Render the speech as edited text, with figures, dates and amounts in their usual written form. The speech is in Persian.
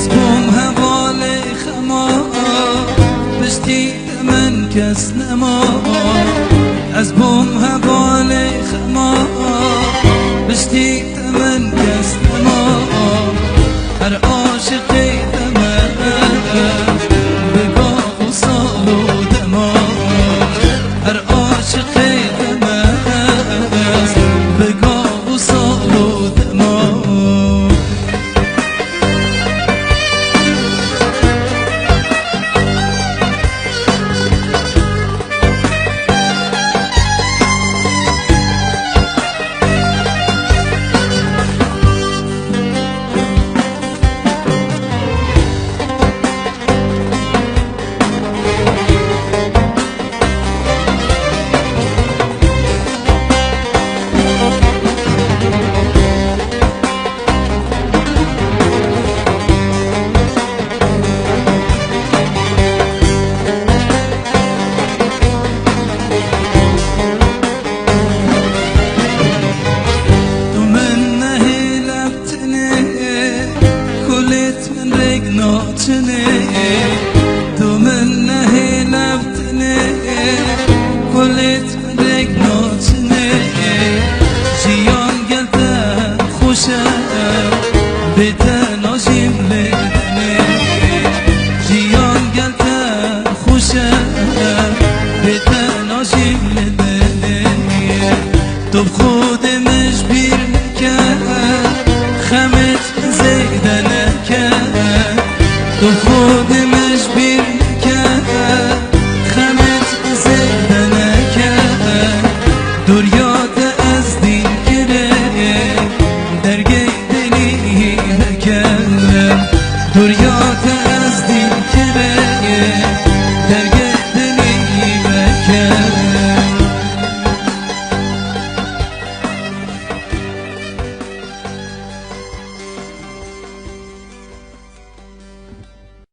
بوم حواله خما بشتی من کس نما از بوم حواله خما بشتی من کس نما هر عاشقی دمه بگاه و سال و دما هر عاشقی دمه بگاه و سال و دما تو من نه لفتنه کلت رگ ناتنه جیان گلده خوشه بده ناجیم لدنه جیان گلده خوشه بده ناجیم لدنه تو خود مجبیر نکرد خمت زیده نکرد تو خود مجبیر نکرد خمت زیده نکرد دوریات از دین گره درگه دلی نکرد دوریات از دین گره